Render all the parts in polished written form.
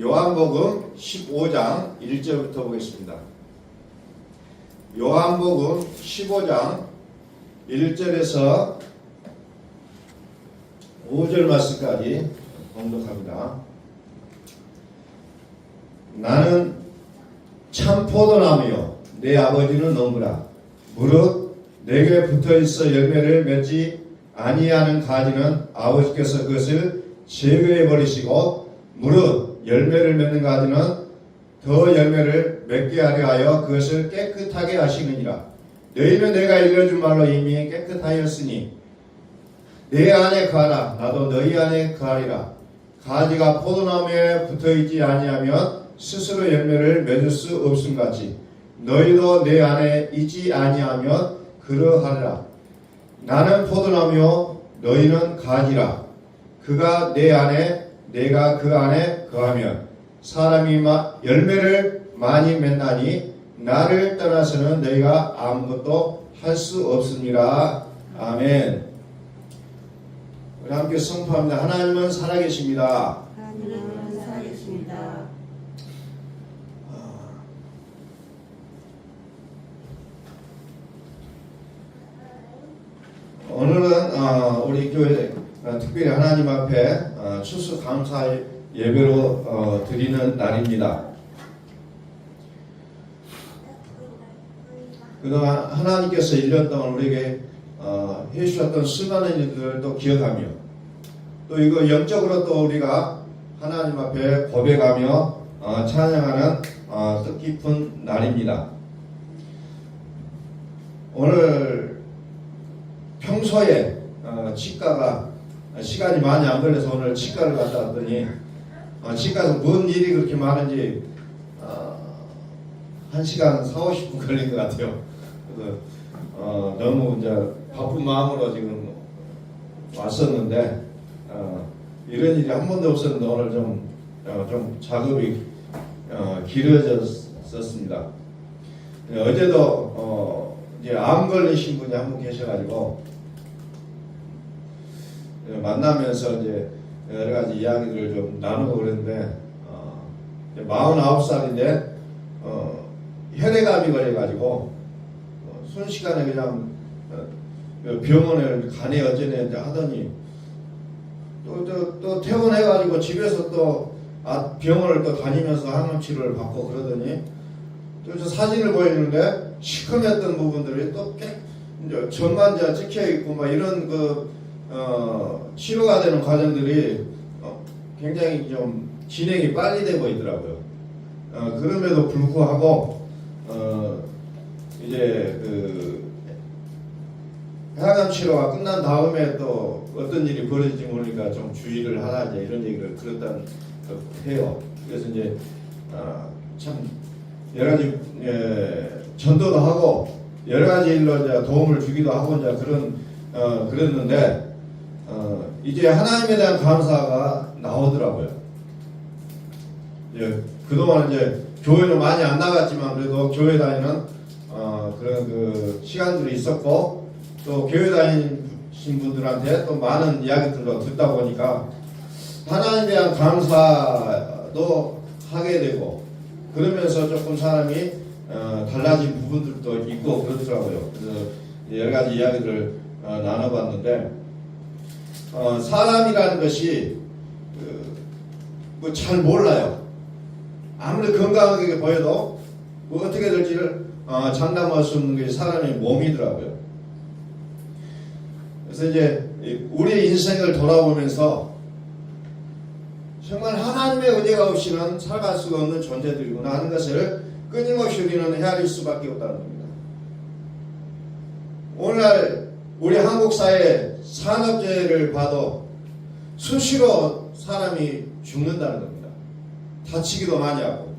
요한복음 15장 1절부터 보겠습니다. 요한복음 15장 1절에서 5절 말씀까지 봉독합니다. 나는 참 포도나무요 내 아버지는 농부라. 무릇 내게 붙어있어 열매를 맺지 아니하는 가지는 아버지께서 그것을 제거해 버리시고, 무릇 열매를 맺는 가지는 더 열매를 맺게 하려 하여 그것을 깨끗하게 하시느니라. 너희는 내가 일러준 말로 이미 깨끗하였으니 내 안에 거하라. 나도 너희 안에 거하리라. 가지가 포도나무에 붙어있지 아니하면 스스로 열매를 맺을 수 없음같이 너희도 내 안에 있지 아니하면 그러하리라. 나는 포도나무요 너희는 가지라. 그가 내 안에 내가 그 안에 거하면 사람이 열매를 많이 맺나니 나를 떠나서는 너희가 아무것도 할 수 없습니다. 아멘. 우리 함께 선포합니다. 하나님은 살아계십니다. 하나님은 살아계십니다. 오늘은 우리 교회 특별히 하나님 앞에 추수감사 예배로 드리는 날입니다. 그동안 하나님께서 1년 동안 우리에게 해주셨던 수많은 일들도 기억하며, 또 이거 영적으로 또 우리가 하나님 앞에 고백하며 찬양하는 뜻깊은 날입니다. 오늘 평소에 치과가 시간이 많이 안 걸려서 오늘 치과를 갔다 왔더니 치과에서 뭔 일이 그렇게 많은지 1시간 40, 50분 걸린 것 같아요. 그래서 너무 이제 바쁜 마음으로 지금 왔었는데 이런 일이 한 번도 없었는데 오늘 좀 작업이 길어졌었습니다. 어제도 이제 암 걸리신 분이 한 분 계셔가지고 만나면서 이제 여러 가지 이야기들을 좀 나누고 그랬는데 49살인데 혈액암이 걸려가지고 순식간에 그냥 병원에 가네 어쩌네 하더니 또 퇴원해가지고 집에서 또 병원을 또 다니면서 항암 치료를 받고 그러더니 또 저 사진을 보여주는데 시커맸던 부분들이 또 전반자 찍혀 있고 막 이런 치료가 되는 과정들이 굉장히 좀 진행이 빨리 되고 있더라고요. 그럼에도 불구하고 이제 항암 치료가 끝난 다음에 또 어떤 일이 벌어질지 모르니까 좀 주의를 하라 이제 이런 얘기를 들었다는 해요. 그래서 이제 참 여러 가지 전도도 하고 여러 가지 일로 이제 도움을 주기도 하고 이제 그랬는데 이제 하나님에 대한 감사가 나오더라고요. 이제 그동안 이제 교회는 많이 안 나갔지만 그래도 교회 다니는 그런 시간들이 있었고, 또 교회 다니신 분들한테 또 많은 이야기들도 듣다 보니까 하나님에 대한 감사도 하게 되고, 그러면서 조금 사람이 달라진 부분들도 있고 그렇더라고요. 그래서 여러 가지 이야기들을 나눠봤는데 사람이라는 것이 뭐 잘 몰라요. 아무리 건강하게 보여도 뭐 어떻게 될지를 장담할 수 없는 게 사람의 몸이더라고요. 그래서 이제 우리 인생을 돌아보면서 정말 하나님의 은혜가 없이는 살아갈 수가 없는 존재들이구나 하는 것을 끊임없이 우리는 헤아릴 수밖에 없다는 겁니다. 오늘날 우리 한국 사회 산업재해를 봐도 수시로 사람이 죽는다는 겁니다. 다치기도 많이 하고,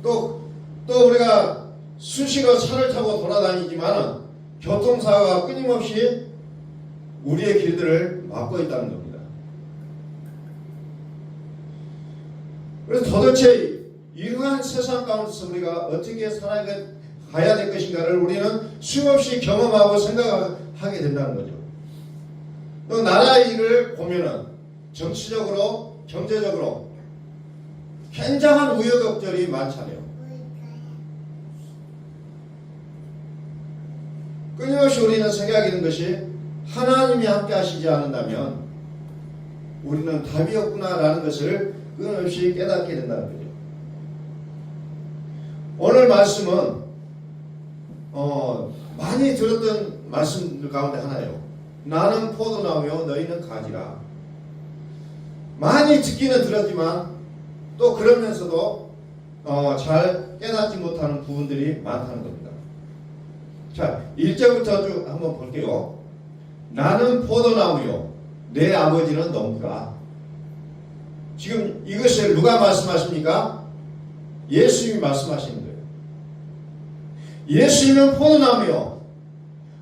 또 우리가 수시로 차를 타고 돌아다니지만 교통사고가 끊임없이 우리의 길들을 막고 있다는 겁니다. 그래서 도대체 이러한 세상 가운데서 우리가 어떻게 살아가야 될 것인가를 우리는 수없이 경험하고 생각하게 된다는 거죠. 또 나라의 일을 보면은 정치적으로, 경제적으로 굉장한 우여곡절이 많잖아요. 끊임없이 우리는 생각하는 것이 하나님이 함께 하시지 않는다면 우리는 답이 없구나라는 것을 끊임없이 깨닫게 된다는 거죠. 오늘 말씀은 많이 들었던 말씀들 가운데 하나예요. 나는 포도나무요 너희는 가지라. 많이 듣기는 들었지만 또 그러면서도 잘 깨닫지 못하는 부분들이 많다는 겁니다. 자, 1절부터 쭉 한번 볼게요. 나는 포도나무요 내 아버지는 농부라. 지금 이것을 누가 말씀하십니까? 예수님이 말씀하시는 거예요. 예수님은 포도나무요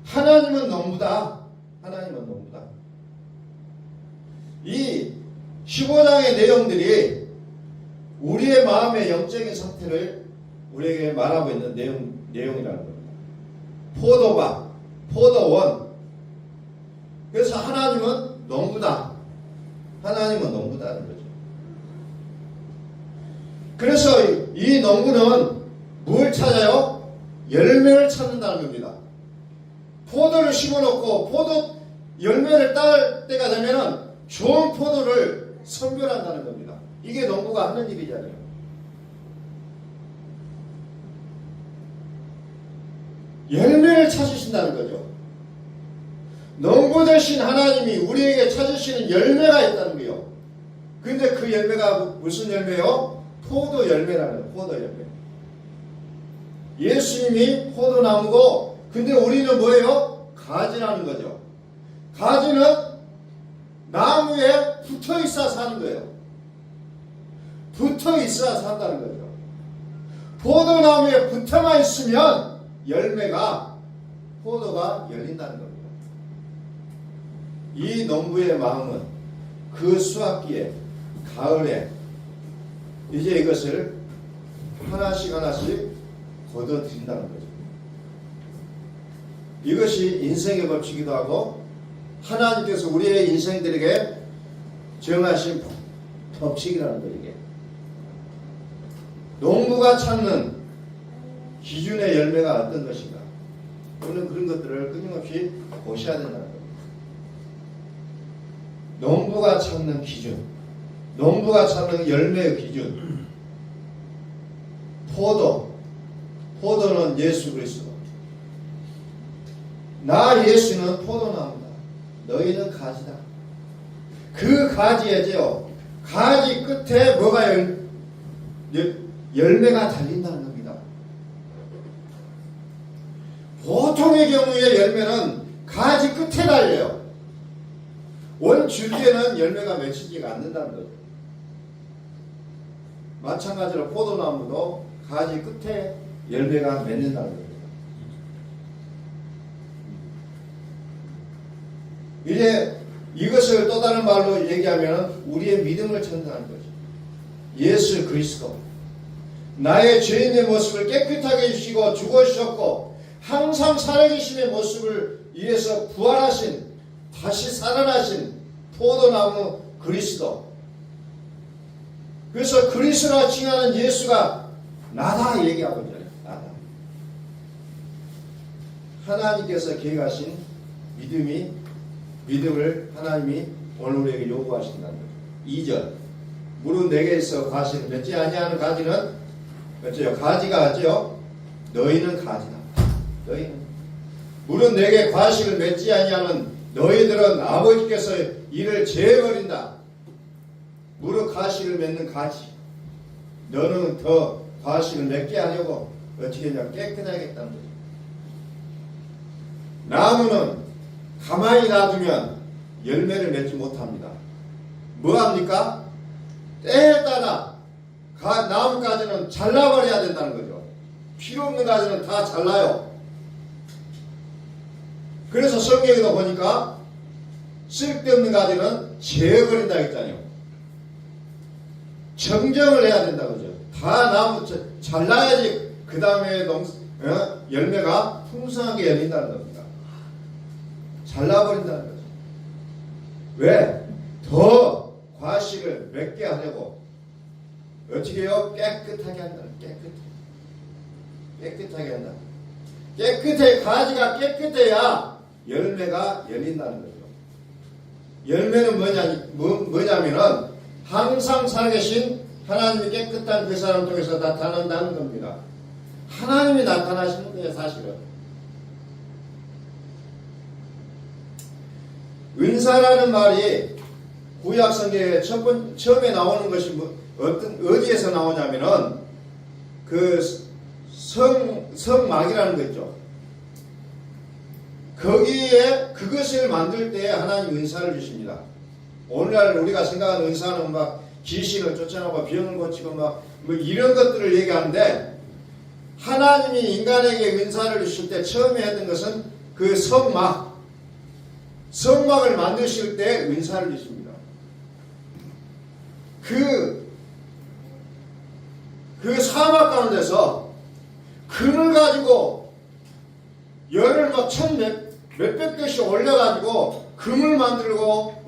하나님은 농부다. 하나님은 농부다. 이 15장의 내용들이 우리의 마음의 영적인 상태를 우리에게 말하고 있는 내용이라는 겁니다. 포도가, 포도원. 그래서 하나님은 농부다. 하나님은 농부다는 거죠. 그래서 이 농부는 뭘 찾아요? 열매를 찾는다는 겁니다. 포도를 심어놓고 포도 열매를 딸 때가 되면은 좋은 포도를 선별한다는 겁니다. 이게 농부가 하는 일이잖아요. 열매를 찾으신다는 거죠. 농부 되신 하나님이 우리에게 찾으시는 열매가 있다는 거예요. 근데 그 열매가 무슨 열매요? 포도 열매라는 거예요. 포도 열매. 예수님이 포도나무고 근데 우리는 뭐예요? 가지라는 거죠. 가지는 나무에 붙어 있어 사는 거예요. 붙어 있어 산다는 거죠. 포도나무에 붙어만 있으면 열매가 포도가 열린다는 겁니다. 이 농부의 마음은 그 수확기에 가을에 이제 이것을 하나씩 하나씩 거둬들인다는 거죠. 이것이 인생의 법칙이기도 하고 하나님께서 우리의 인생들에게 정하신 법칙이라는 거예요. 이게 농부가 찾는 기준의 열매가 어떤 것인가, 우리는 그런 것들을 끊임없이 보셔야 된다는 겁니다. 농부가 찾는 기준, 농부가 찾는 열매의 기준. 포도는 예수 그리스도. 나 예수는 포도나무다. 너희는 가지다. 그 가지에죠. 가지 끝에 뭐가 열매가 달린다는 겁니다. 보통의 경우에 열매는 가지 끝에 달려요. 원 줄기에는 열매가 맺히지가 않는다는 거죠. 마찬가지로 포도나무도 가지 끝에 열매가 맺는다는 겁니다. 이제 이것을 또 다른 말로 얘기하면 우리의 믿음을 전달하는 거죠. 예수 그리스도 나의 죄인의 모습을 깨끗하게 해주시고 죽으셨고 항상 살아계심의 모습을 위해서 부활하신 다시 살아나신 포도나무 그리스도. 그래서 그리스도라 칭하는 예수가 나다 얘기하고 있잖아요. 나다. 하나님께서 계획하신 믿음을 하나님이 오늘 우리에게 요구하신다는 거죠. 2절 무릇 내게 있어 과실을 맺지 아니하는 가지는 어째요? 가지가 어째요? 너희는 가지다. 너희는 무릇 내게 과실을 맺지 아니하는 너희들은 아버지께서 이를 제어버린다. 무릇 과실을 맺는 가지. 너는 더 과실을 맺게 하려고 어떻게 하냐? 깨끗하겠다는 거죠. 나무는 가만히 놔두면 열매를 맺지 못합니다. 뭐합니까? 때에 따라 나무가지는 잘라버려야 된다는 거죠. 필요 없는 가지는 다 잘라요. 그래서 성경에도 보니까 쓸데없는 가지는 제어버린다 했잖아요. 정정을 해야 된다 그죠. 다 나무 잘라야지 그 다음에 열매가 풍성하게 열린다는 겁니다. 잘라버린다는 거죠. 왜? 더 과실을 맺게 하려고 어떻게 해요? 깨끗하게 한다. 깨끗하게 한다. 깨끗해, 가지가 깨끗해야 열매가 열린다는 거죠. 열매는 뭐냐면은 항상 살아계신 하나님이 깨끗한 그 사람 통해서 나타난다는 겁니다. 하나님이 나타나시는 거예요, 사실은. 은사라는 말이 구약 성경에 처음에 나오는 것이 어디에서 나오냐면은 그 성막이라는 거 있죠. 거기에 그것을 만들 때 하나님 은사를 주십니다. 오늘날 우리가 생각하는 은사는 막 귀신을 쫓아내고 병을 고치고 막 뭐 이런 것들을 얘기하는데, 하나님이 인간에게 은사를 주실 때 처음에 했던 것은 그 성막을 만드실 때 은사를 주십니다. 그 사막 가운데서 금을 가지고 열을 막 몇백 개씩 올려가지고 금을 만들고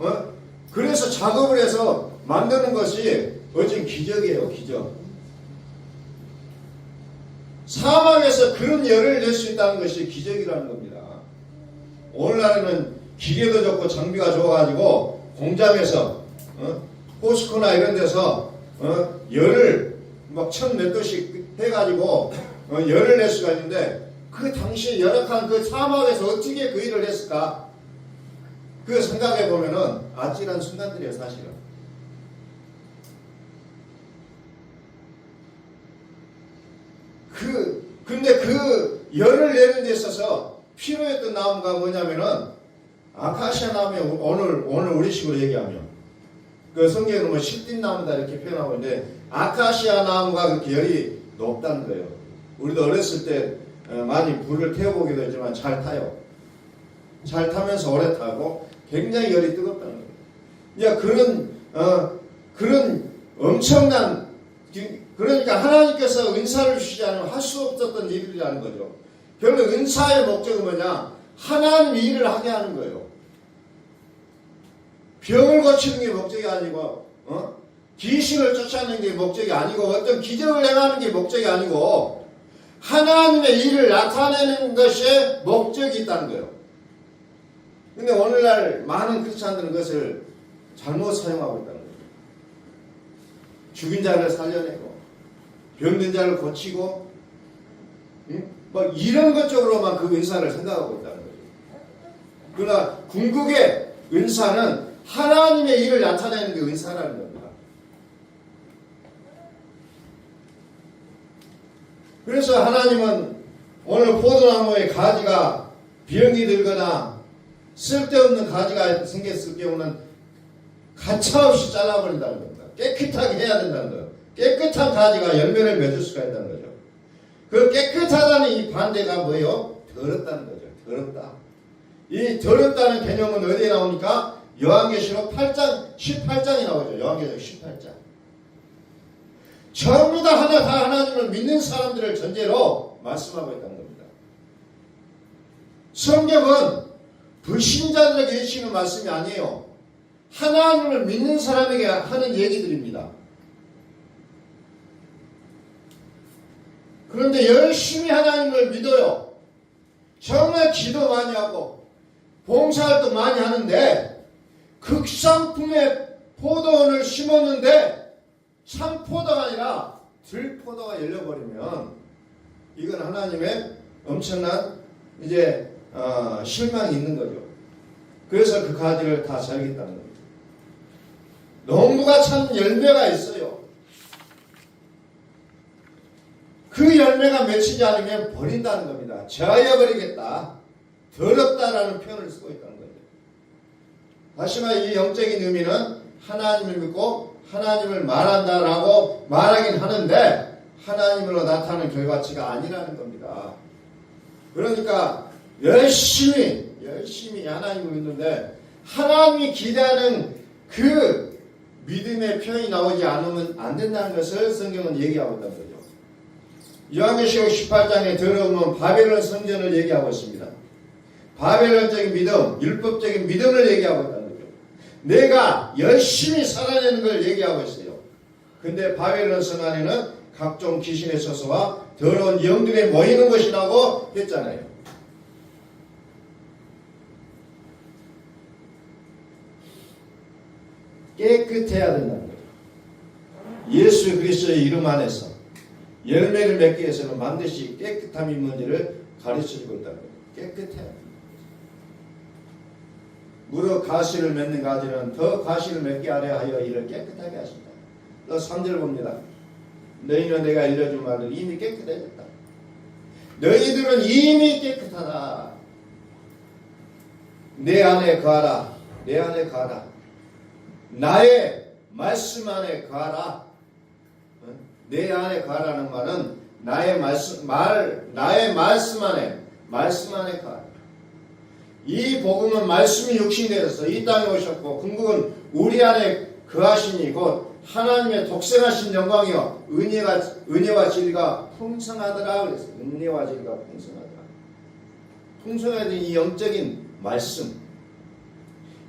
그래서 작업을 해서 만드는 것이 어쩐 기적이에요. 기적. 사막에서 그런 열을 낼 수 있다는 것이 기적이라는 겁니다. 오늘날에는 기계도 좋고 장비가 좋아가지고 공장에서 포스코나 이런 데서 열을 막 몇 도씩 해가지고 열을 낼 수가 있는데, 그 당시 열악한 그 사막에서 어떻게 그 일을 했을까? 그 생각해 보면은 아찔한 순간들이에요, 사실은. 근데 그 열을 내는 데 있어서 필요했던 나무가 뭐냐면은 아카시아 나무에 오늘 우리식으로 얘기하면 그 성경에는 뭐 십빛나무다 이렇게 표현하고 있는데, 아카시아 나무가 그렇게 열이 높다는 거예요. 우리도 어렸을 때 많이 불을 태워보기도 했지만 잘 타요. 잘 타면서 오래 타고 굉장히 열이 뜨겁다는 거예요. 이제 그런 엄청난, 그러니까 하나님께서 은사를 주시지 않으면 할 수 없었던 일이라는 거죠. 결국 은사의 목적은 뭐냐? 하나님 일을 하게 하는 거예요. 병을 고치는 게 목적이 아니고, 귀신을 쫓아내는 게 목적이 아니고, 어떤 기적을 행하는 게 목적이 아니고, 하나님의 일을 나타내는 것에 목적이 있다는 거예요. 근데 오늘날 많은 크리스찬들은 그것을 잘못 사용하고 있다는 거예요. 죽인 자를 살려내고, 병든 자를 고치고, 뭐 이런 것 쪽으로만 그 은사를 생각하고 있다는 거죠. 그러나 궁극의 은사는 하나님의 일을 나타내는 게 은사라는 겁니다. 그래서 하나님은 오늘 포도나무의 가지가 병이 들거나 쓸데없는 가지가 생겼을 경우는 가차없이 잘라버린다는 겁니다. 깨끗하게 해야 된다는 거예요. 깨끗한 가지가 열매를 맺을 수가 있다는 거죠. 그 깨끗하다는 이 반대가 뭐예요? 더럽다는 거죠. 더럽다. 이 더럽다는 개념은 어디에 나오니까? 요한계시록 8장 18장이 나오죠. 요한계시록 18장. 전부 다 하나님을 믿는 사람들을 전제로 말씀하고 있다는 겁니다. 성경은 불신자들에게 해주시는 말씀이 아니에요. 하나님을 믿는 사람에게 하는 얘기들입니다. 그런데 열심히 하나님을 믿어요. 정말 기도 많이 하고 봉사활동 많이 하는데 극상품의 포도원을 심었는데 참포도가 아니라 들포도가 열려버리면 이건 하나님의 엄청난 이제 실망이 있는 거죠. 그래서 그 가지를 다 잘겠다는 겁니다. 농부가 참 열매가 있어요. 그 열매가 맺히지 않으면 버린다는 겁니다. 제하여버리겠다. 더럽다라는 표현을 쓰고 있다는 거죠. 다시 말해 이 영적인 의미는 하나님을 믿고 하나님을 말한다라고 말하긴 하는데 하나님으로 나타나는 결과치가 아니라는 겁니다. 그러니까 열심히 하나님을 믿는데 하나님이 기대하는 그 믿음의 표현이 나오지 않으면 안 된다는 것을 성경은 얘기하고 있다는 거죠. 요한계시록 18장에 들어오면 바벨론 성전을 얘기하고 있습니다. 바벨론적인 믿음, 율법적인 믿음을 얘기하고 있다는 거죠. 내가 열심히 살아내는 걸 얘기하고 있어요. 근데 바벨론 성 안에는 각종 귀신의 처소와 더러운 영들이 모이는 것이라고 했잖아요. 깨끗해야 된다는 거예요. 예수 그리스도의 이름 안에서 열매를 맺기 위해서는 반드시 깨끗함이 뭔지를 가르쳐주고 있다는 거예요. 깨끗해야 됩니다. 무릇 가시를 맺는 가지는 더 가시를 맺게 하려 하여 이를 깨끗하게 하신다. 또 3절 봅니다. 너희는 내가 일러준 말을 이미 깨끗해졌다. 너희들은 이미 깨끗하다. 내 안에 거하라. 내 안에 거하라. 나의 말씀 안에 거하라. 내 안에 거하라는 말은 나의 말씀 안에 거하라. 이 복음은 말씀이 육신이 되어서 이 땅에 오셨고 궁극은 우리 안에 거하시니 곧 하나님의 독생하신 영광이요 은혜와 진리가 풍성하더라 그랬어요. 은혜와 진리가 풍성하더라. 풍성해야 되는 이 영적인 말씀,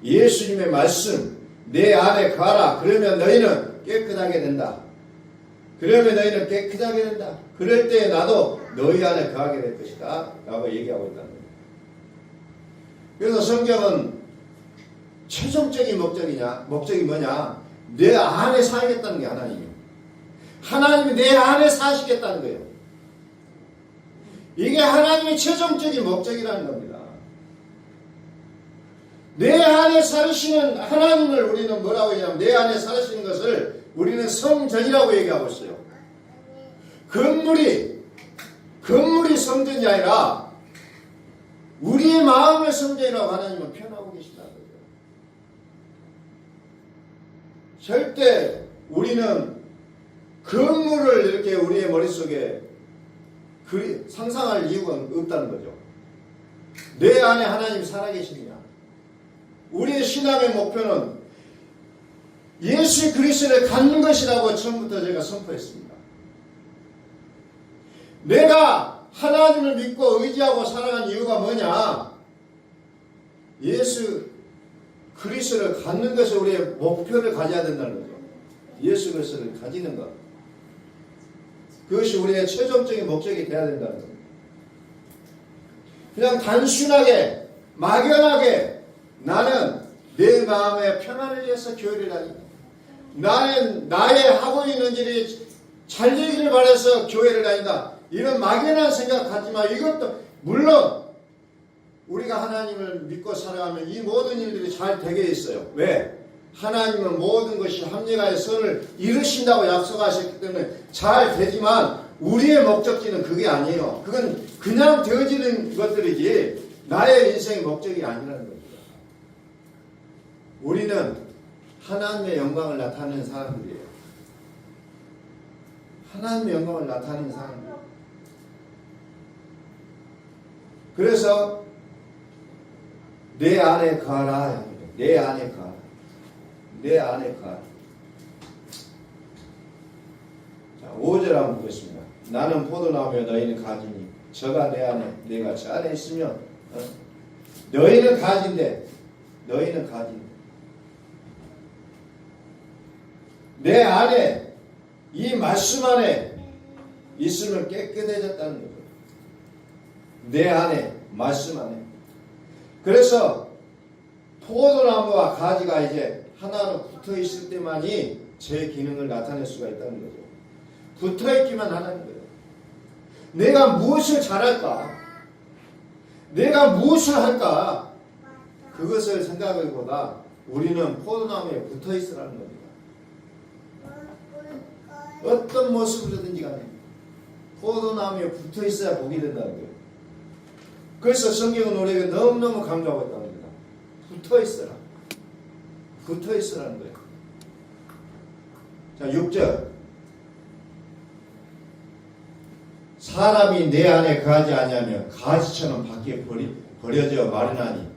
예수님의 말씀 내 안에 거하라. 그러면 너희는 깨끗하게 된다. 그러면 너희는 깨끗하게 된다. 그럴 때 나도 너희 안에 거하게 될 것이다 라고 얘기하고 있다는 거예요. 그래서 성경은 최종적인 목적이 뭐냐? 내 안에 살겠다는 게 하나님이에요. 하나님이 내 안에 사시겠다는 거예요. 이게 하나님의 최종적인 목적이라는 겁니다. 내 안에 살으시는 하나님을 우리는 뭐라고 얘기하면 내 안에 살으시는 것을 우리는 성전이라고 얘기하고 있어요. 건물이 성전이 아니라 우리의 마음의 성전이라고 하나님은 표현하고 계신다는 거죠. 절대 우리는 건물을 이렇게 우리의 머릿속에 상상할 이유가 없다는 거죠. 내 안에 하나님이 살아계시느냐. 우리의 신앙의 목표는 예수 그리스도를 갖는 것이라고 처음부터 제가 선포했습니다. 내가 하나님을 믿고 의지하고 살아가는 이유가 뭐냐? 예수 그리스도를 갖는 것이 우리의 목표를 가져야 된다는 거죠. 예수 그리스도를 가지는 것. 그것이 우리의 최종적인 목적이 되어야 된다는 겁니다. 그냥 단순하게 막연하게 나는 내 마음의 평안을 위해서 교회를 다닌다. 나는 나의 하고 있는 일이 잘 되기를 바라서 교회를 다닌다. 이런 막연한 생각 갖지만 이것도 물론 우리가 하나님을 믿고 살아가면 이 모든 일들이 잘 되게 있어요. 왜? 하나님은 모든 것이 합리화의 선을 이루신다고 약속하셨기 때문에 잘 되지만 우리의 목적지는 그게 아니에요. 그건 그냥 되어지는 것들이지 나의 인생의 목적이 아니라는 겁니다. 우리는 하나님의 영광을 나타내는 사람들이에요. 하나님의 영광을 나타내는 사람들. 그래서 내 안에 거하라. 내 안에 거하라. 내 안에 거하라. 자, 5절 한번 보겠습니다. 나는 포도나무여 너희는 가지니 저가 내 안에 내가 저 안에 있으면 너희는 가지인데 내 안에 이 말씀 안에 있으면 깨끗해졌다는 거죠. 내 안에 말씀 안에. 그래서 포도나무와 가지가 이제 하나로 붙어 있을 때만이 제 기능을 나타낼 수가 있다는 거죠. 붙어 있기만 하는 거예요. 내가 무엇을 잘할까? 내가 무엇을 할까? 그것을 생각하기보다 우리는 포도나무에 붙어 있으라는 겁니다. 어떤 모습으로든지 간에 포도나무에 붙어 있어야 복이 된다는 거예요. 그래서 성경은 우리에게 너무너무 강조하고 있다는 겁니다. 붙어 있어라. 붙어 있으라는 거예요. 자, 6절. 사람이 내 안에 거하지 아니하면 가지처럼 밖에 버려져 마르나니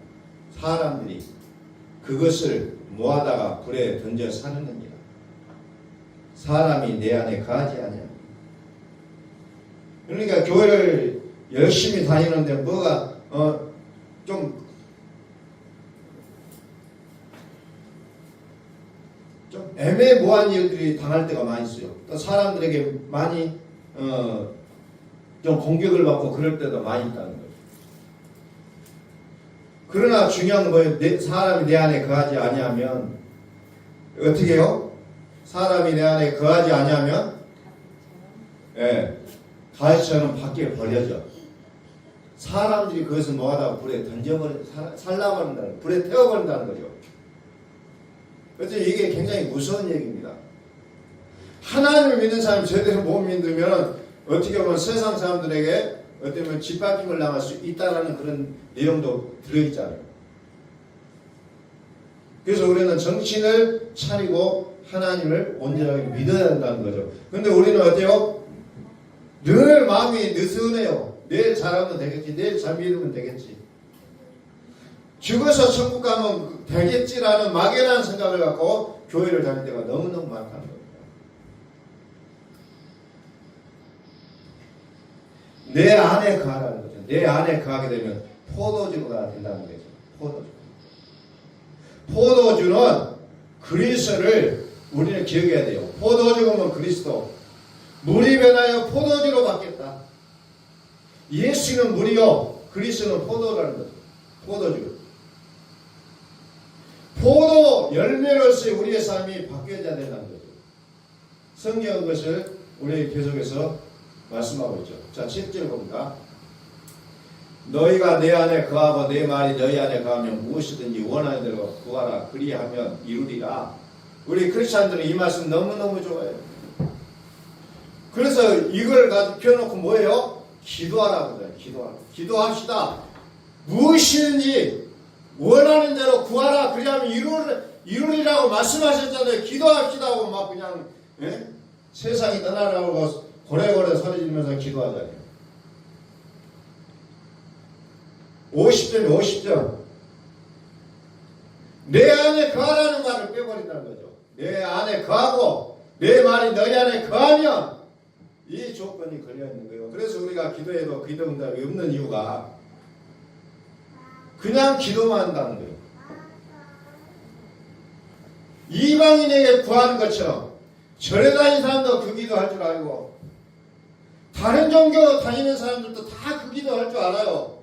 사람들이 그것을 모아다가 불에 던져 사느니라. 사람이 내 안에 거하지 아니하면. 그러니까 교회를 열심히 다니는데 뭐가 좀 좀 애매모호한 일들이 당할 때가 많이 있어요. 또 사람들에게 많이 좀 공격을 받고 그럴 때도 많이 있다는 거예요. 그러나 중요한 건 뭐예요? 사람이 내 안에 거하지 아니하면 어떻게 해요? 사람이 내 안에 거하지 아니하면 가시처럼 밖에 버려져. 사람들이 그것을 뭐하다가 불에 살라버린다는, 불에 태워버린다는 거죠. 그래서 이게 굉장히 무서운 얘기입니다. 하나님을 믿는 사람이 제대로 못 믿으면 어떻게 보면 세상 사람들에게 어떻게 보면 짓밟힘을 당할 수 있다는 그런 내용도 들어있잖아요. 그래서 우리는 정신을 차리고 하나님을 온전하게 믿어야 한다는 거죠. 근데 우리는 어때요? 늘 마음이 느슨해요. 내일 잘하면 되겠지. 내일 잘 믿으면 되겠지. 죽어서 천국 가면 되겠지라는 막연한 생각을 갖고 교회를 다닐 때가 너무너무 많다는 겁니다. 내 안에 거하라는 거죠. 내 안에 거하게 되면 포도주가 된다는 거죠. 포도주는 그리스도를 우리는 기억해야 돼요. 포도주는 그리스도. 물이 변하여 포도주로 바뀌었다. 예수는 물이요, 그리스도는 포도라는 거죠. 포도주. 포도 열매로서 우리의 삶이 바뀌어야 된다는 거죠. 성경은 그것을 우리 계속해서 말씀하고 있죠. 자, 7절 봅니다. 너희가 내 안에 거하고 내 말이 너희 안에 거하면 무엇이든지 원하는 대로 구하라. 그리하면 이루리라. 우리 크리스찬들은 이 말씀 너무너무 좋아해요. 그래서 이걸 가지고 펴놓고 뭐예요? 기도하라고 그래요. 기도합시다. 무엇이든지 원하는 대로 구하라. 그리하면 이루리라고 말씀하셨잖아요. 기도합시다 하고 막 그냥 세상이 떠나라고 고래고래 소리 지르면서 기도하잖아요. 50절. 내 안에 거하라는 말을 빼버린다는 거죠. 내 안에 거하고 내 말이 너희 안에 거하면 이 조건이 걸려있는 거예요. 그래서 우리가 기도해도 기도 응답이 없는 이유가 그냥 기도만 한다는 거예요. 이방인에게 구하는 것처럼 절에 다니는 사람도 그 기도할 줄 알고 다른 종교 다니는 사람들도 다 그 기도할 줄 알아요.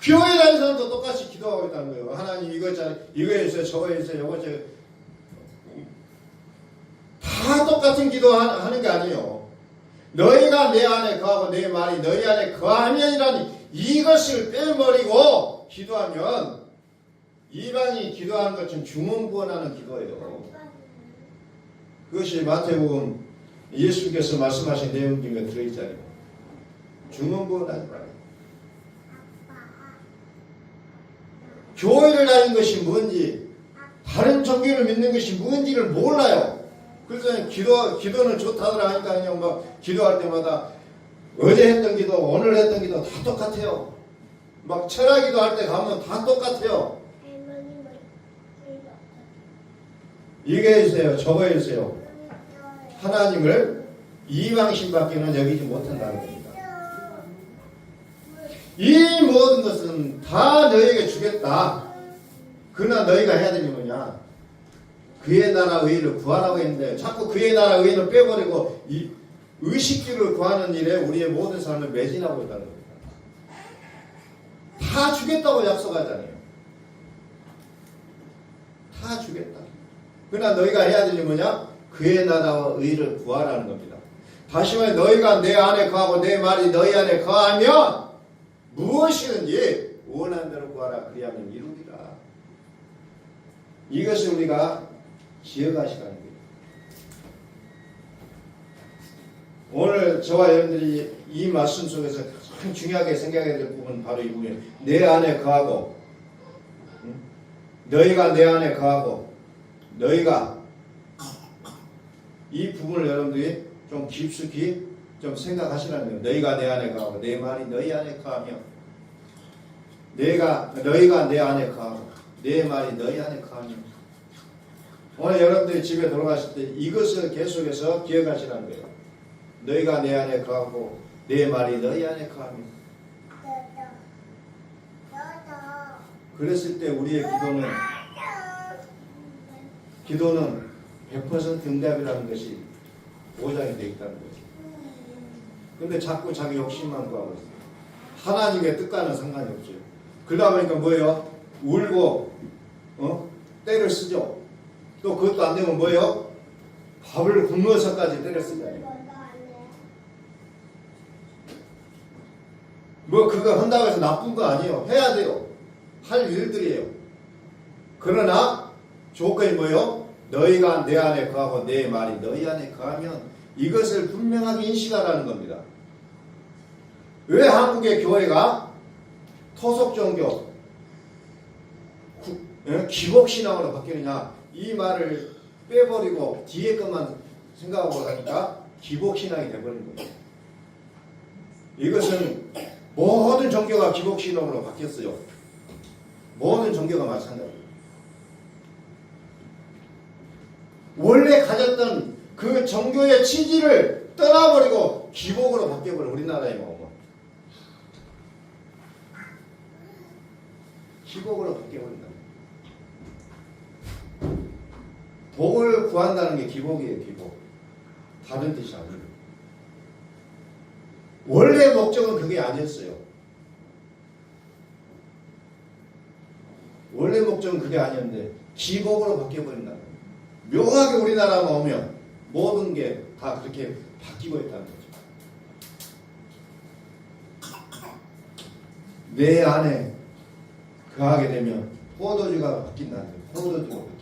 교회 다니는 사람도 똑같이 기도하고 있다는 거예요. 하나님 이거 해주세요, 저거 해주세요, 요거 다 똑같은 기도하는 게 아니에요. 너희가 내 안에 거하고 내 말이 너희 안에 거하면이라니 이것을 빼버리고 기도하면 이방이 기도하는 것처럼 중언부언하는 기도예요. 그것이 마태복음 예수께서 말씀하신 내용 중에 들어있잖아요. 중언부언하지 말아요. 교회를 다니는 것이 뭔지, 다른 종교를 믿는 것이 뭔지를 몰라요. 그래서 기도는 좋다더라 하니까 그냥 막 기도할 때마다 어제 했던 기도, 오늘 했던 기도 다 똑같아요. 막 철학 기도할 때 가면 다 똑같아요. 이게 해주세요, 저거 해주세요. 하나님을 이방신밖에는 여기지 못한다는 겁니다. 이 모든 것은 다 너희에게 주겠다. 그러나 너희가 해야 되는 뭐냐? 그의 나라 의를 구하라고 했는데 자꾸 그의 나라 의를 빼버리고 이 의식주를 구하는 일에 우리의 모든 삶을 매진하고 있다는 겁니다. 다 주겠다고 약속하잖아요. 다 주겠다. 그러나 너희가 해야 되는 뭐냐? 그의 나라와 의를 구하라는 겁니다. 다시 말해 너희가 내 안에 거하고 내 말이 너희 안에 거하면 무엇이든지 원하는 대로 구하라. 그리하면 이루리라. 이것을 우리가 기억하시라는 거예요. 오늘 저와 여러분들이 이 말씀 속에서 가장 중요하게 생각해야 될 부분은 바로 이 부분이에요. 내 안에 거하고 너희가 내 안에 거하고 너희가 이 부분을 여러분들이 좀 깊숙이 좀 생각하시라는 거예요. 너희가 내 안에 거하고 내 말이 너희 안에 거하며 너희가 내 안에 거하고 내 말이 너희 안에 거하며 오늘 여러분들이 집에 돌아가실 때 이것을 계속해서 기억하시라는 거예요. 너희가 내 안에 거하고 내 말이 너희 안에 거하며 그랬을 때 우리의 기도는 100% 응답이라는 것이 보장이 되어 있다는 거죠. 근데 자꾸 자기 욕심만 구하고 있어요. 하나님의 뜻과는 상관이 없죠. 그러다 보니까 뭐예요? 울고 때를 쓰죠. 또 그것도 안 되면 뭐예요? 밥을 굶어서까지 때를 쓰잖아요. 뭐 그거 한다고 해서 나쁜 거 아니에요. 해야 돼요. 할 일들이에요. 그러나 조건이 뭐예요? 너희가 내 안에 거하고 내 말이 너희 안에 거하면 이것을 분명하게 인식하라는 겁니다. 왜 한국의 교회가 토속종교, 기복신앙으로 바뀌느냐? 이 말을 빼버리고 뒤에 것만 생각하고 가니까 기복신앙이 되어버린 거예요. 이것은 모든 종교가 기복신앙으로 바뀌었어요. 모든 종교가 마찬가지예요. 원래 가졌던 그 종교의 취지를 떠나버리고 기복으로 바뀌어버린 우리나라에 오면 기복으로 바뀌어버린다. 복을 구한다는 게 기복이에요. 기복. 다른 뜻이 아니에요. 원래 목적은 그게 아니었어요. 원래 목적은 그게 아니었는데 기복으로 바뀌어버린다. 묘하게 우리나라만 오면 모든 게 다 그렇게 바뀌고 있다는 거죠. 내 안에 거하게 되면 포도주가 바뀐다는 거예요. 포도주가 바뀐다.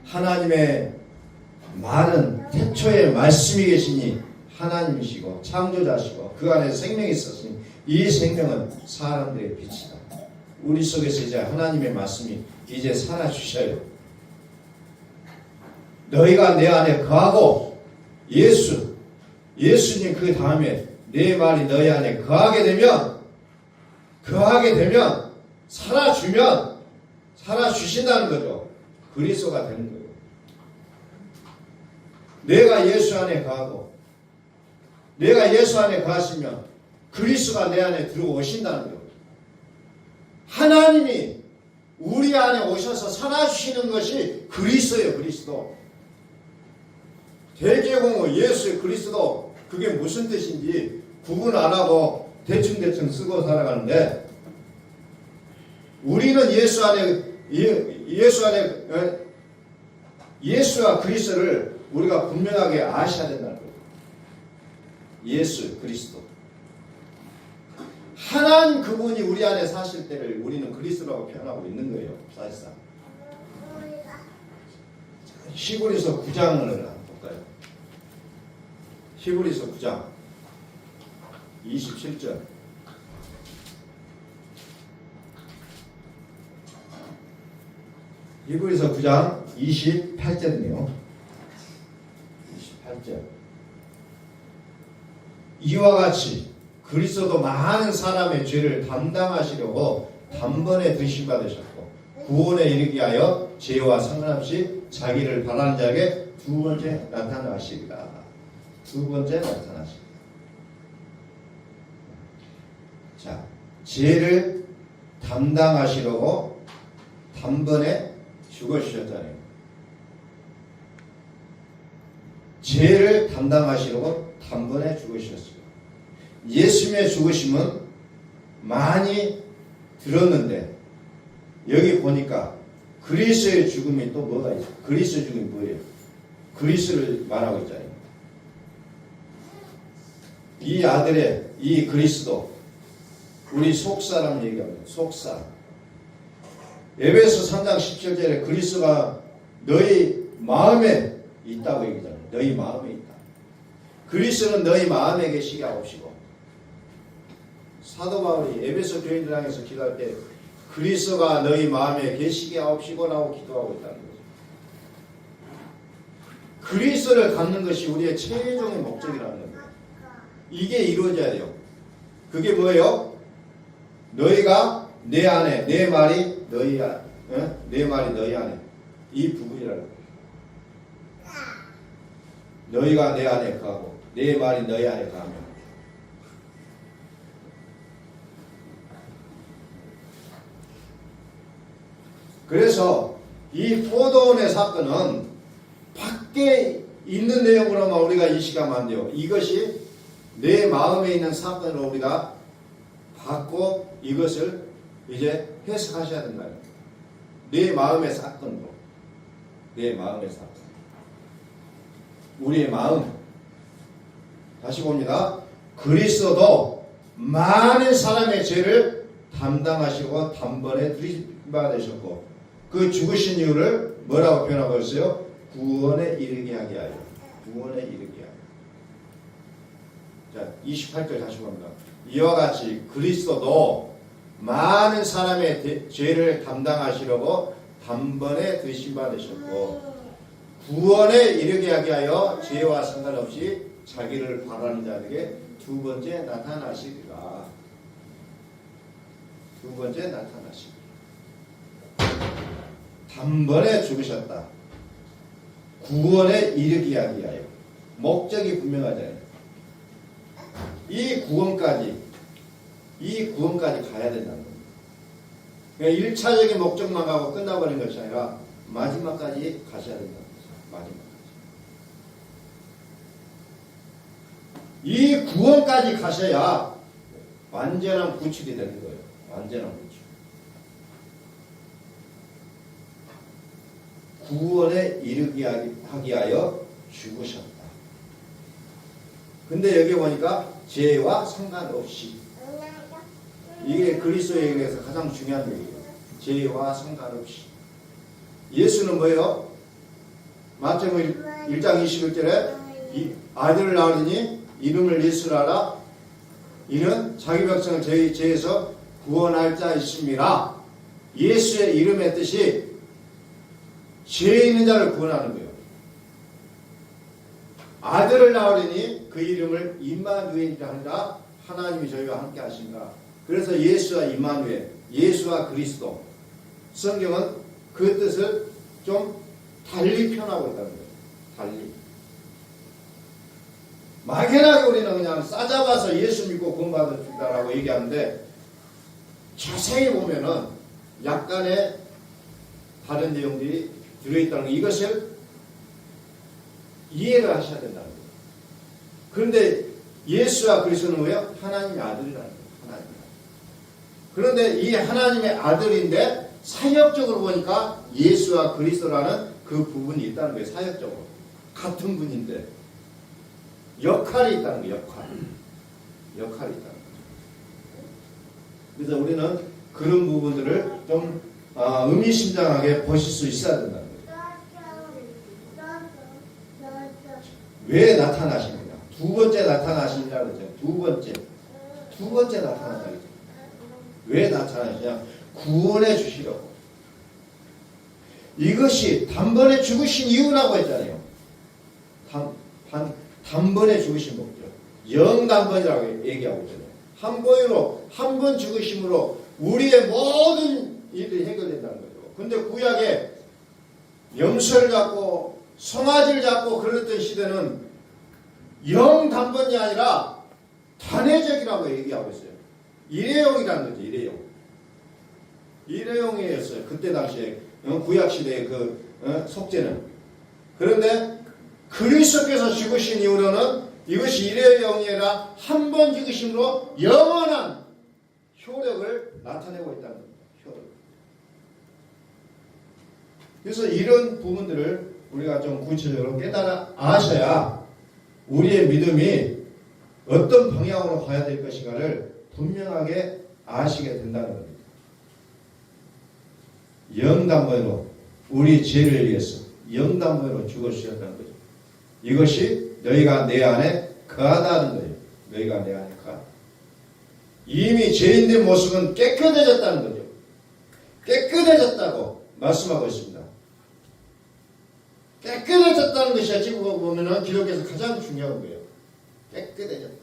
하나님의 말은 태초에 말씀이 계시니 하나님이시고 창조자시고 그 안에 생명이 있었으니 이 생명은 사람들의 빛이다. 우리 속에서 이제 하나님의 말씀이 이제 살아주셔요. 너희가 내 안에 거하고 예수님 그 다음에 내 말이 너희 안에 거하게 되면 살아주신다는 거죠. 그리스도가 되는 거예요. 내가 예수 안에 거하고 내가 예수 안에 거하시면 그리스도가 내 안에 들어오신다는 거예요. 하나님이 우리 안에 오셔서 살아주시는 것이 그리스도예요. 그리스도. 대개공의 예수의 그리스도 그게 무슨 뜻인지 구분 안 하고 대충 쓰고 살아가는데 우리는 예수 안에 예수와 그리스도를 우리가 분명하게 아셔야 된다는 거예요. 예수 그리스도. 하나님 그분이 우리 안에 사실 때를 우리는 그리스도라고 표현하고 있는 거예요. 사실상. 히브리서 9장을 한번 볼까요? 히브리서 9장 27절. 히브리서 9장 28절이네요. 28절. 이와 같이 그리스도도 많은 사람의 죄를 담당하시려고 단번에 등신받으셨고 구원에 이르기 위하여 죄와 상관없이 자기를 바라는 자에게 두 번째 나타나시리라. 두 번째 나타나시리라. 자, 죄를 담당하시려고 단번에 죽으셨잖아요. 죄를 담당하시려고 단번에 죽으셨어요. 예수님의 죽으심은 많이 들었는데 여기 보니까 그리스도의 죽음이 또 뭐가 있어요? 그리스도의 죽음이 뭐예요? 그리스도를 말하고 있잖아요. 이 아들의 이 그리스도 우리 속사람 얘기합니다. 속사. 에베소 3장 17절에 그리스도가 너희 마음에 있다고 얘기하잖아요. 너희 마음에 있다. 그리스도는 너희 마음에 계시게 하옵시고 사도 바울이 에베소 교인들 향해서 기도할 때 그리스도가 너희 마음에 계시게 하옵시고라고 기도하고 있다는 거죠. 그리스도를 갖는 것이 우리의 최종의 목적이라는 겁니다. 이게 이루어져야 돼요. 그게 뭐예요? 너희가 내 안에 내 말이 너희 안에 내 말이 너희 안에 이 부분이라는 거예요. 너희가 내 안에 거하고 내 말이 너희 안에 거하면 그래서 이 포도원의 사건은 밖에 있는 내용으로만 우리가 인식하면 안 돼요. 이것이 내 마음에 있는 사건으로 우리가 받고 이것을 이제 해석하셔야 된다. 내 마음의 사건으로. 내 마음의 사건. 우리의 마음. 다시 봅니다. 그리스도도 많은 사람의 죄를 담당하시고 단번에 들이받으셨고 그 죽으신 이유를 뭐라고 표현하고 있어요? 구원에 이르게 하게 하여. 구원에 이르게 하여. 자, 28절 다시 봅니다. 이와 같이 그리스도도 많은 사람의 죄를 담당하시려고 단번에 들이받으셨고 구원에 이르게 하게 하여 죄와 상관없이 자기를 바라는 자에게 두 번째 나타나시리라. 두 번째 나타나시리라. 단번에 죽으셨다. 구원에 이르게 하게 하여. 목적이 분명하잖아요. 이 구원까지 가야 된다는 겁니다. 그러니까 1차적인 목적만 가고 끝나버린 것이 아니라 마지막까지 가셔야 된다는 거죠. 마지막까지. 이 구원까지 가셔야 완전한 구출이 되는 거예요. 완전한 구출. 구원에 이르게 하게 하여 죽으셨다. 근데 여기 보니까 죄와 상관없이, 이게 그리스도에게서 가장 중요한 얘기예요. 죄와 상관없이. 예수는 뭐예요? 마태복음 1장 21절에 이 아들을 낳으니 이름을 예수라라. 이는 자기 백성을 죄에서 구원할 자이심이라. 예수의 이름의 뜻이 죄 있는 자를 구원하는 거예요. 아들을 낳으니 그 이름을 임마누엘이라 하니라. 하나님이 저희와 함께 하신다. 그래서 예수와 임마누엘, 예수와 그리스도. 성경은 그 뜻을 좀 달리 표현하고 있다는 거예요. 달리. 막연하게 우리는 그냥 싸잡아서 예수 믿고 구원받았다라고 얘기하는데 자세히 보면은 약간의 다른 내용들이 들어있다는 거, 이것을 이해를 하셔야 된다는 거예요. 그런데 예수와 그리스도는 뭐예요? 하나님의 아들이라는 거예요. 하나님의 아들. 그런데 이 하나님의 아들인데 사역적으로 보니까 예수와 그리스도라는 그 부분이 있다는 거예요. 사역적으로. 같은 분인데 역할이 있다는 거예요. 역할이 있다는 거죠. 그래서 우리는 그런 부분들을 좀 의미심장하게 보실 수 있어야 된다는 거예요. 왜 나타나십니까? 두 번째 나타나시냐고 그랬죠. 두 번째 나타난다 그랬죠. 왜 나타나시냐? 구원해 주시려고. 이것이 단번에 죽으신 이유라고 했잖아요. 단번에 죽으신 목적. 영단번이라고 얘기하고 있잖아요. 한 번으로, 한 번 죽으심으로 우리의 모든 일이 해결된다는 거죠. 근데 구약에 염소를 잡고 송아지를 잡고 그랬던 시대는 영단번이 아니라 단회적이라고 얘기하고 있어요. 일회용이라는 거죠. 일회용이었어요. 그때 당시에 구약 시대의 그 속죄는. 그런데 그리스도께서 죽으신 이후로는 이것이 일회용이 아니라 한 번 죽으심으로 영원한 효력을 나타내고 있다는 겁니다. 효력. 그래서 이런 부분들을 우리가 좀 구체적으로 깨달아 아셔야 우리의 믿음이 어떤 방향으로 가야 될 것인가를 분명하게 아시게 된다는 겁니다. 영단번으로 우리 죄를 위해서 영단번으로 죽어주셨다는 거죠. 이것이 너희가 내 안에 거하다는 거예요. 너희가 내 안에 거하다. 이미 죄인된 모습은 깨끗해졌다는 거죠. 깨끗해졌다고 말씀하고 있습니다. 깨끗해졌다는 것이 어찌 보면은 기독교에서 가장 중요한 거예요. 깨끗해졌다.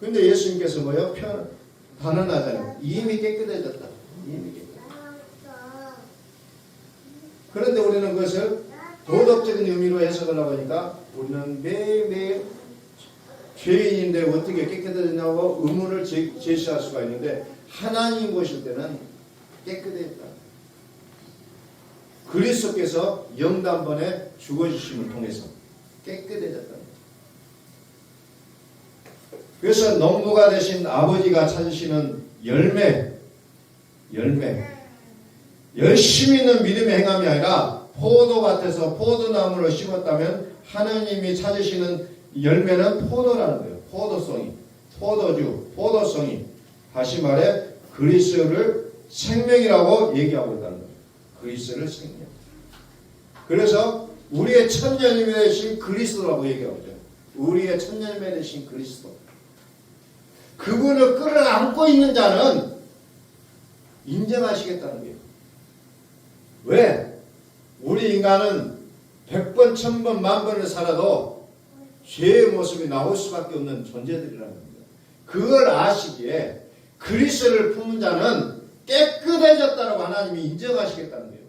근데 예수님께서 뭐요? 단언하잖아요. 이미 깨끗해졌다. 이미 깨끗해졌다. 그런데 우리는 그것을 도덕적인 의미로 해석을 하니까 우리는 매일매일 죄인인데 어떻게 깨끗해졌냐고 의문을 제시할 수가 있는데 하나님 보실 때는 깨끗해졌다. 그리스도께서 영단번에 죽어주심을 통해서 깨끗해졌다는 거예요. 그래서 농부가 되신 아버지가 찾으시는 열매, 열심히 있는 믿음의 행함이 아니라 포도밭에서 포도나무를 심었다면 하나님이 찾으시는 열매는 포도라는 거예요. 포도송이, 포도주, 포도송이. 다시 말해 그리스도를 생명이라고 얘기하고 있다는 거예요. 그리스도를 생명. 그래서 우리의 천년임이 되신 그리스도라고 얘기하고 있죠. 우리의 천년임이 되신 그리스도. 그분을 끌어안고 있는 자는 인정하시겠다는 거예요. 왜? 우리 인간은 100번, 1000번, 10,000번을 살아도 죄의 모습이 나올 수밖에 없는 존재들이라는 겁니다. 그걸 아시기에 그리스도를 품은 자는 깨끗해졌다고 하나님이 인정하시겠다는 거예요.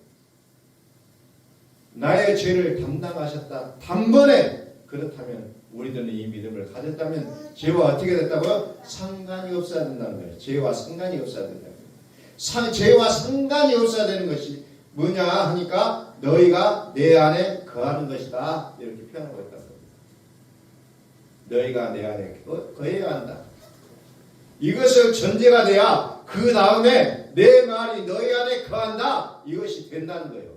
나의 죄를 담당하셨다. 단번에 그렇다면 우리들은 이 믿음을 가졌다면 죄와 어떻게 됐다고요? 상관이 없어야 된다는 거예요. 죄와 상관이 없어야 된다는 거예요. 죄와 상관이 없어야 되는 것이 뭐냐 하니까 너희가 내 안에 거하는 것이다. 이렇게 표현하고 있다는 겁니다. 너희가 내 안에 거해야 한다. 이것을 전제가 돼야 그 다음에 내 말이 너희 안에 거한다. 이것이 된다는 거예요.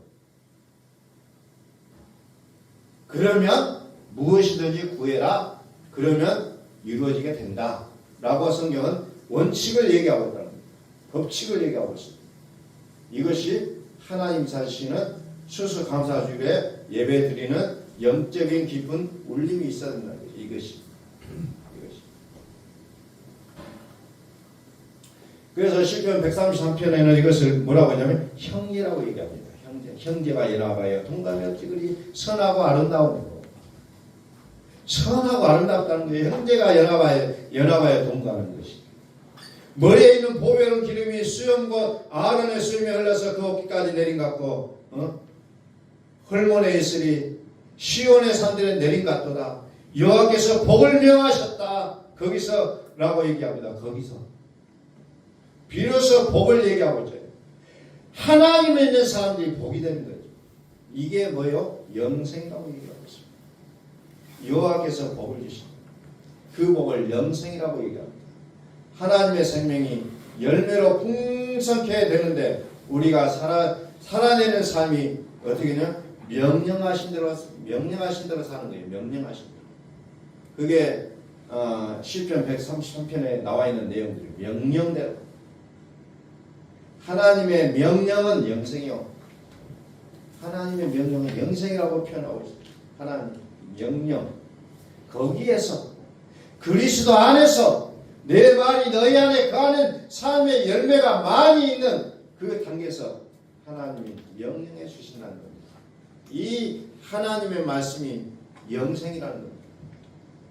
그러면 무엇이든지 구해라. 그러면 이루어지게 된다. 라고 성경은 원칙을 얘기하고 있다는 겁니다. 법칙을 얘기하고 있습니다. 이것이 하나님 자신은 추수감사주일에 예배 드리는 영적인 깊은 울림이 있어야 된다는 거예요. 이것이. 그래서 시편 133편에는 이것을 뭐라고 하냐면 형제라고 얘기합니다. 형제가 연합하여 동감하여 찍으리 선하고 아름다운 거. 선하고 아름답다는 거예요. 형제가 연합하여 동감하는 것이. 머리에 있는 보배로운 기름이 수염과 아론의 수염에 흘러서 그 어깨까지 내린 것 같고 헐몬에 있으리 시온의 산들에 내린 것 같도다. 여호와께서 복을 명하셨다. 거기서라고 얘기합니다. 거기서 비로소 복을 얘기하고 있죠. 하나님에 있는 사람들이 복이 되는 거죠. 이게 뭐요? 영생이라고 얘기하고 있습니다. 여호와께서 복을 주십니다. 그 복을 영생이라고 얘기합니다. 하나님의 생명이 열매로 풍성케 되는데 우리가 살아내는 삶이 어떻게 되냐? 명령하신 대로 사는 거예요. 명령하신 대로. 그게 시편 133편에 나와 있는 내용들이 명령대로. 하나님의 명령은 영생이요. 하나님의 명령은 영생이라고 표현하고 있어요. 하나님 명령. 거기에서 그리스도 안에서 내 말이 너희 안에 거하는 삶의 열매가 많이 있는 그 단계에서 하나님이 명령해 주신다는 겁니다. 이 하나님의 말씀이 영생이라는 겁니다.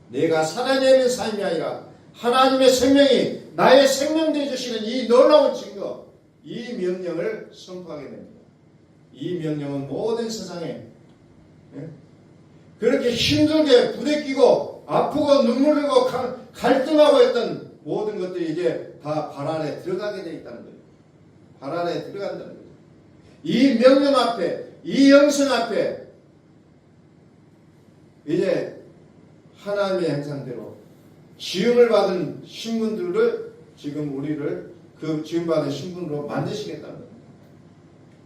내가 살아내는 삶이 아니라 하나님의 생명이 나의 생명 되어 주시는 이 놀라운 증거, 이 명령을 선포하게 됩니다. 이 명령은 모든 세상에 그렇게 힘들게 부대끼고 아프고 눈물 흘리고 갈등하고 했던 모든 것들이 이제 다 발 안에 들어가게 되어 있다는 거예요. 발 안에 들어간다는 거예요. 이 명령 앞에, 이 영성 앞에 이제 하나님의 형상대로 지음을 받은 신분들을 지금 우리를 그 지음받은 신분으로 만드시겠다는 거예요.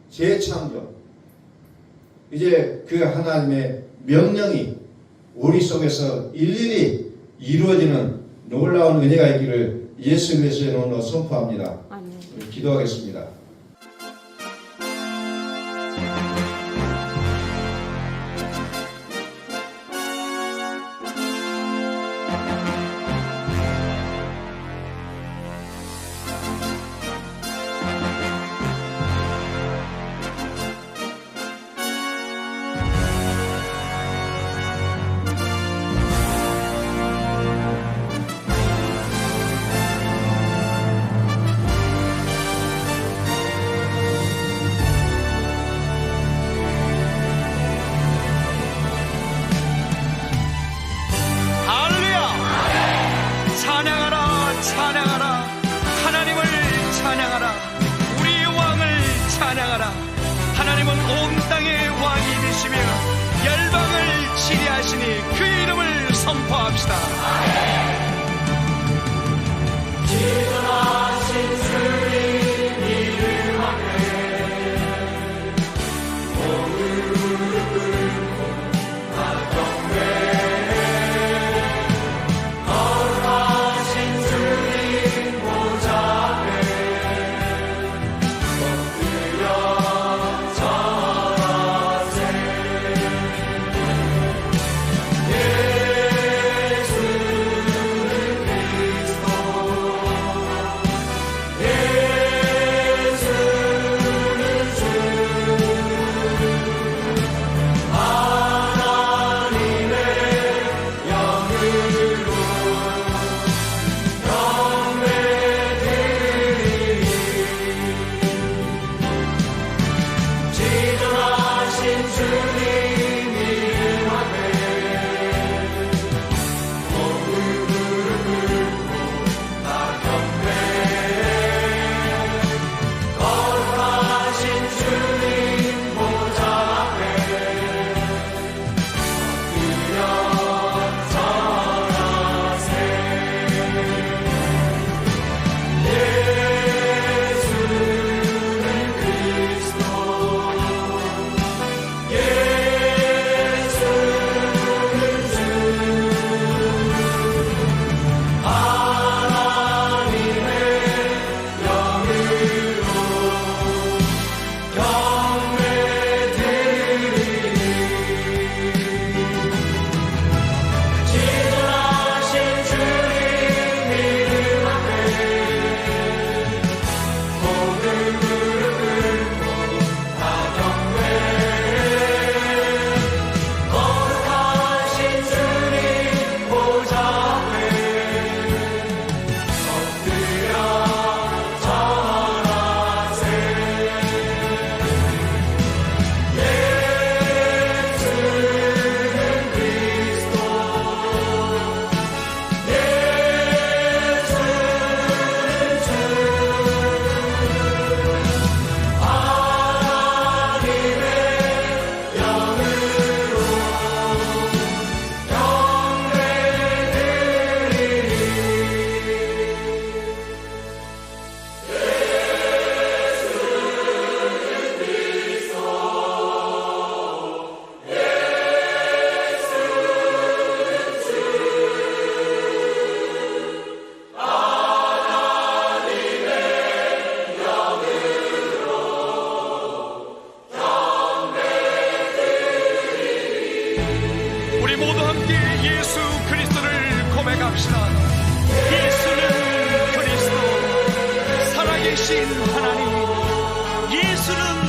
재창조. 이제 그 하나님의 명령이 우리 속에서 일일이 이루어지는 놀라운 은혜가 있기를 예수 그리스도의 이름으로 선포합니다. 기도하겠습니다. 하나님은 온 만왕의 왕이 되시며 열방을 치리하시니 그 이름을 선포합시다. 지존하신 주님 이름하네 무릎 꿇고 다 경배해 거룩하신 주님 보좌 앞에 엎드려 절하세 예수는 예수는 그리스도, 살아계신 하나님, 예수는